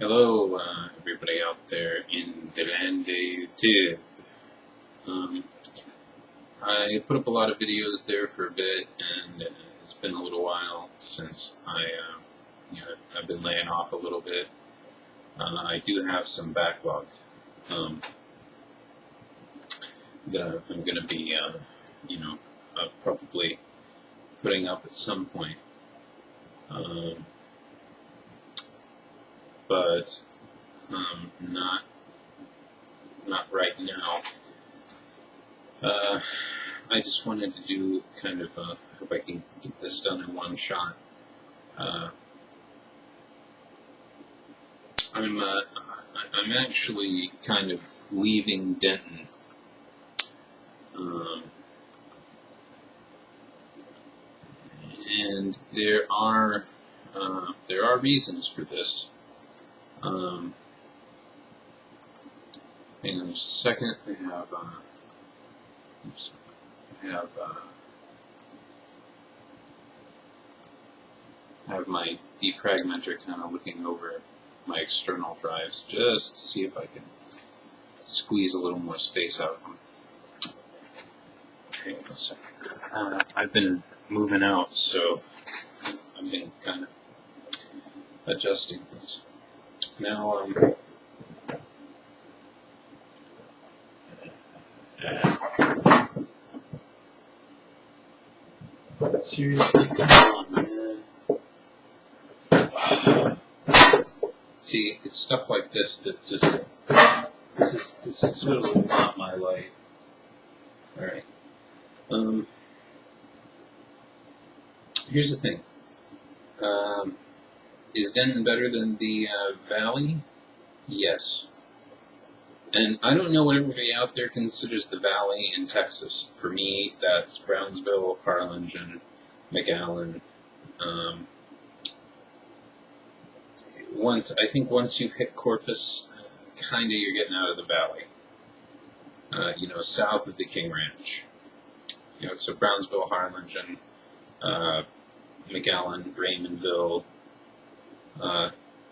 Hello, everybody out there in the land of YouTube. Um, I put up a lot of videos there for a bit, and it's been a little while since I've been laying off a little bit. I do have some backlog um, that I'm going to be, probably putting up at some point. But not right now. I just wanted to do kind of, hope I can get this done in one shot. I'm actually kind of leaving Denton. And there are reasons for this. Hang on a second. I have my defragmenter kind of looking over my external drives just to see if I can squeeze a little more space out of them. Hang on a second. I've been moving out, so I've been kind of adjusting things. Now, seriously, come on, man. See, it's stuff like this that just, this is totally not my life. Alright. Here's the thing. Is Denton better than the Valley? Yes. And I don't know what everybody out there considers the Valley in Texas. For me, that's Brownsville, Harlingen, McAllen. Once you've hit Corpus, kind of you're getting out of the Valley. South of the King Ranch. So Brownsville, Harlingen, McAllen, Raymondville,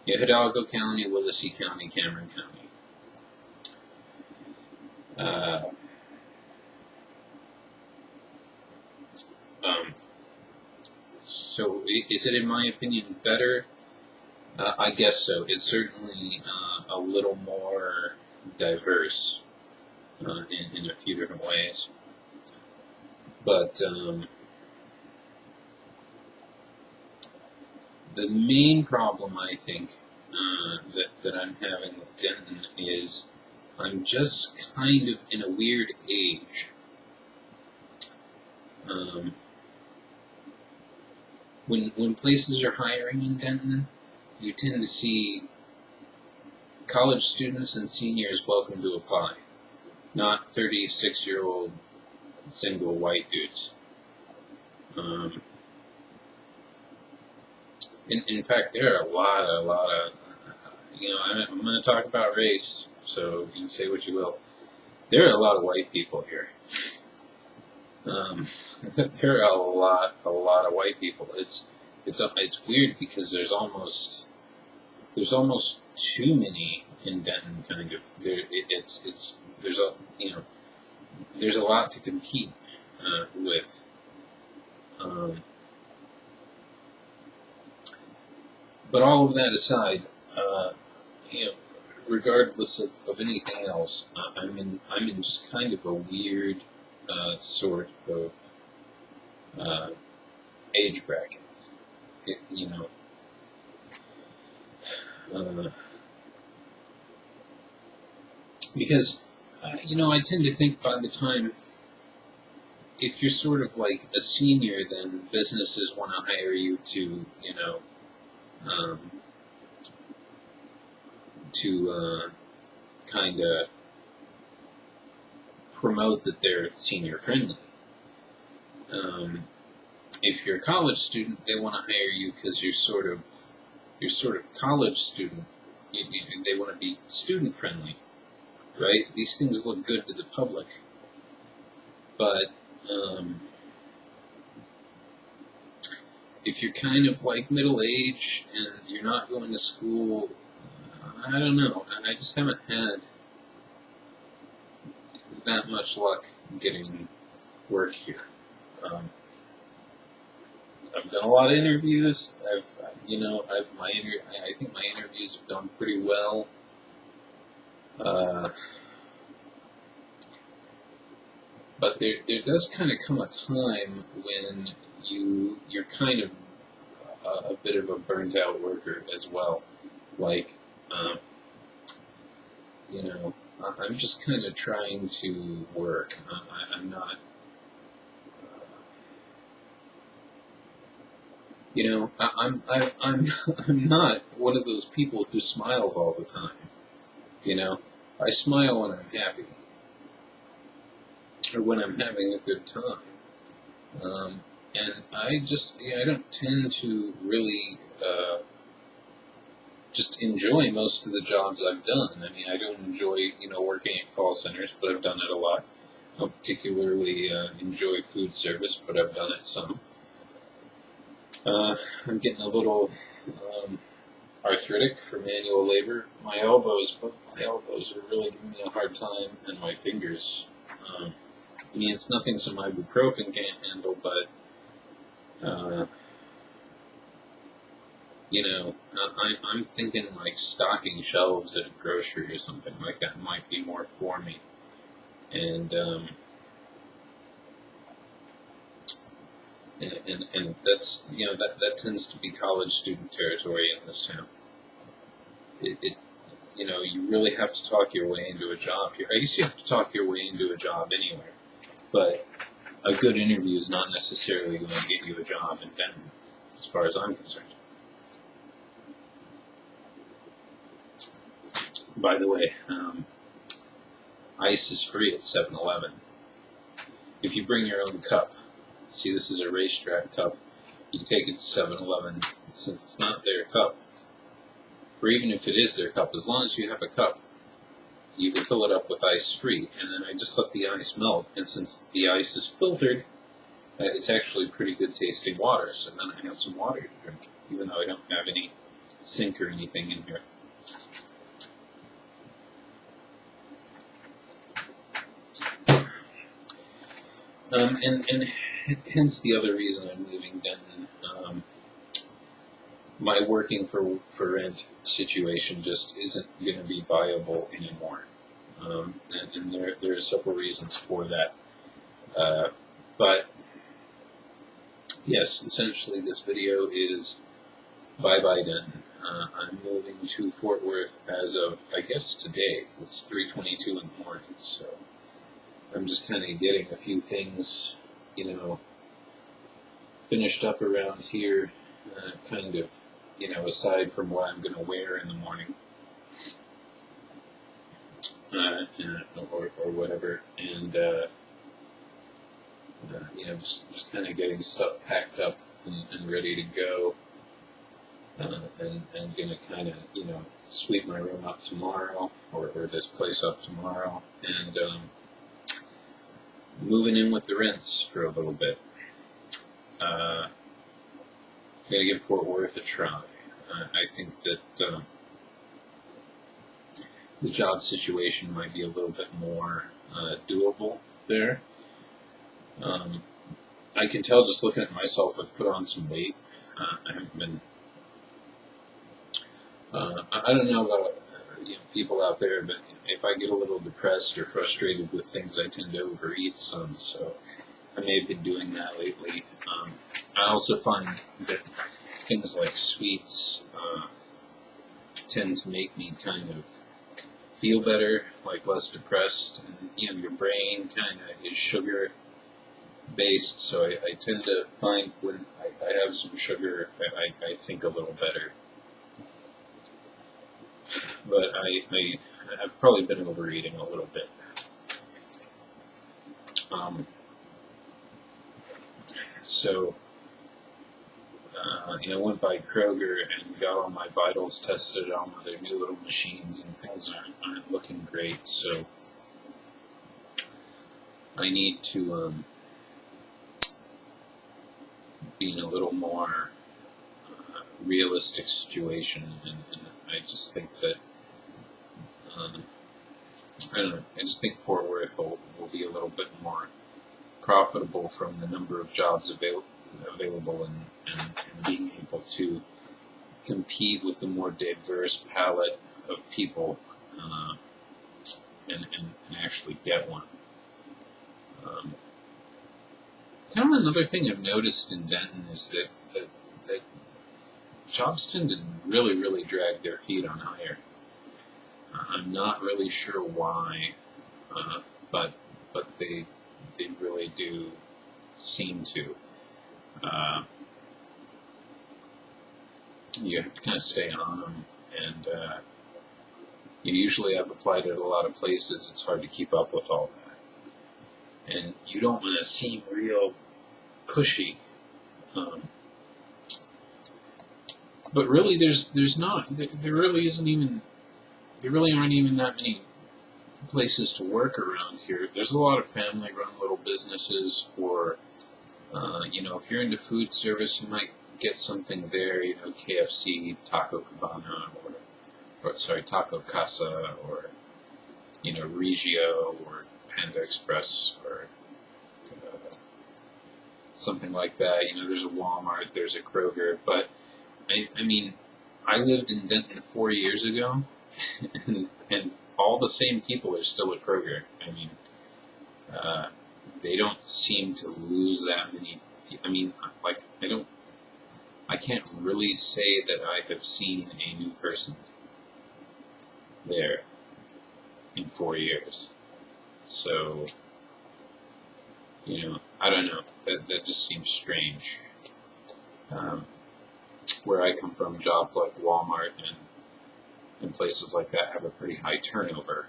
Hidalgo County, Willacy County, Cameron County. So is it, in my opinion, better? I guess so. It's certainly a little more diverse in a few different ways. But the main problem, I think, that I'm having with Denton is I'm just kind of in a weird age. When places are hiring in Denton, you tend to see college students and seniors welcome to apply, not 36-year-old single white dudes. In fact, there are a lot of, I'm going to talk about race, so you can say what you will. There are a lot of white people here. There are a lot of white people. It's weird because there's almost too many in Denton. Kind of there's a lot to compete with. But all of that aside, regardless of anything else, I'm in just kind of a weird sort of age bracket. Because I tend to think by the time, if you're sort of like a senior, then businesses want to hire you to kind of promote that they're senior friendly. If you're a college student, they want to hire you because you're sort of college student. They want to be student friendly, right? These things look good to the public, but if you're kind of like middle age and you're not going to school, I don't know. I just haven't had that much luck getting work here. I've done a lot of interviews. I think my interviews have gone pretty well. But there does kind of come a time when you're kind of a bit of a burnt out worker as well. Like, I'm just kind of trying to work. I'm not, I'm not one of those people who smiles all the time. I smile when I'm happy, or when I'm having a good time. And I don't tend to really just enjoy most of the jobs I've done. I mean, I don't enjoy, working at call centers, but I've done it a lot. I don't particularly enjoy food service, but I've done it some. I'm getting a little arthritic for manual labor. My elbows are really giving me a hard time, and my fingers. It's nothing some ibuprofen can't handle, but I'm thinking like stocking shelves at a grocery or something like that might be more for me. And that's that tends to be college student territory in this town. You really have to talk your way into a job here. I guess you have to talk your way into a job anywhere, but a good interview is not necessarily going to get you a job in Denton, as far as I'm concerned. By the way, ice is free at 7-Eleven. If you bring your own cup, see, this is a racetrack cup, you take it to 7-Eleven, since it's not their cup, or even if it is their cup, as long as you have a cup, you can fill it up with ice free, and then I just let the ice melt, and since the ice is filtered, it's actually pretty good tasting water, so then I have some water to drink, even though I don't have any sink or anything in here. And hence the other reason I'm leaving Denton. My working for rent situation just isn't going to be viable anymore. And there are several reasons for that. But yes, essentially this video is Bye Denton. I'm moving to Fort Worth as of, I guess, today. It's 3:22 in the morning, so I'm just kind of getting a few things, finished up around here, kind of, aside from what I'm going to wear in the morning, or whatever, and, just kind of getting stuff packed up and ready to go, and going to kind of, sweep my room up tomorrow, or this place up tomorrow, and, moving in with the rents for a little bit. I'm going to give Fort Worth a try. I think that the job situation might be a little bit more doable there. I can tell just looking at myself, I've put on some weight. I haven't been... I don't know about people out there, but if I get a little depressed or frustrated with things, I tend to overeat some, so I may have been doing that lately. I also find that things like sweets tend to make me kind of feel better, like less depressed, and your brain kind of is sugar based, so I tend to find when I have some sugar, I think a little better. But I've probably been overeating a little bit. So, I went by Kroger and got all my vitals tested on one of their new little machines, and things aren't looking great, so I need to be in a little more realistic situation, and I just think that I don't know. I just think Fort Worth will be a little bit more profitable from the number of jobs available and being able to compete with a more diverse palette of people and actually get one. Kind of another thing I've noticed in Denton is that jobs tend to really, really drag their feet on hire. I'm not really sure why, but they really do seem to. You have to kind of stay on them, and usually I've applied at a lot of places. It's hard to keep up with all that, and you don't want to seem real pushy. But really, there's not. There really isn't even. There really aren't even that many places to work around here. There's a lot of family-run little businesses, or if you're into food service, you might get something there. KFC, Taco Cabana, Taco Casa, or Regio, or Panda Express, or something like that. There's a Walmart, there's a Kroger, but I mean, I lived in Denton 4 years ago, and all the same people are still at Kroger. I mean, they don't seem to lose that many. I mean, I can't really say that I have seen a new person there in 4 years. So, I don't know. That just seems strange. Where I come from, jobs like Walmart and places like that have a pretty high turnover.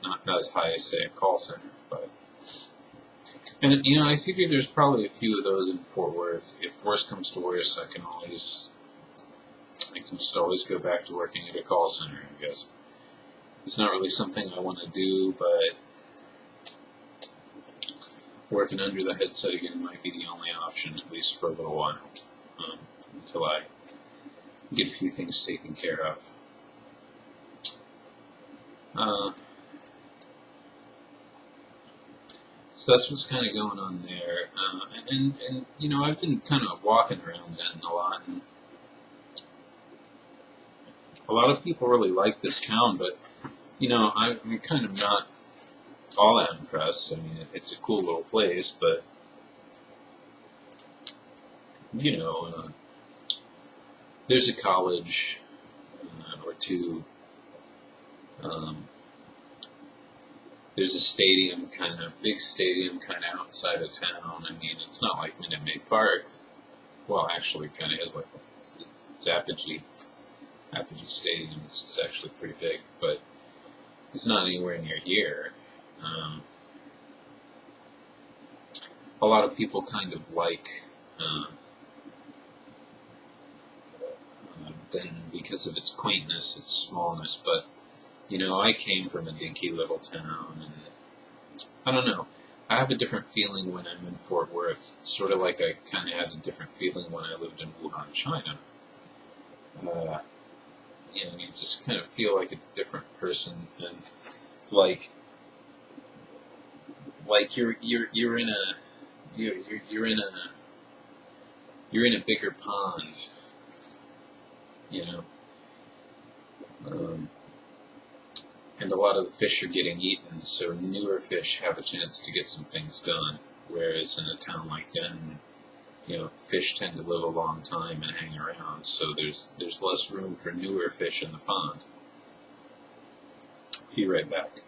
Not as high as, say, a call center, but... And, I figure there's probably a few of those in Fort Worth. If worse comes to worse, I can just always go back to working at a call center, I guess. It's not really something I want to do, but working under the headset again might be the only option, at least for a little while, until I get a few things taken care of. So that's what's kind of going on there. And I've been kind of walking around Denton a lot. And a lot of people really like this town, but, I'm kind of not all that impressed. I mean, it's a cool little place, but, there's a college or two. There's a big stadium kind of outside of town. I mean, it's not like Minute Maid Park. Well, actually, it kind of is like it's Apogee Stadium. It's actually pretty big, but it's not anywhere near here. A lot of people kind of like Denton because of its quaintness, its smallness, but I came from a dinky little town, and I don't know. I have a different feeling when I'm in Fort Worth, sort of like I kind of had a different feeling when I lived in Wuhan, China. You just kind of feel like a different person, and like you're in a bigger pond, and a lot of the fish are getting eaten, so newer fish have a chance to get some things done. Whereas in a town like Denton, fish tend to live a long time and hang around, so there's less room for newer fish in the pond. Be right back.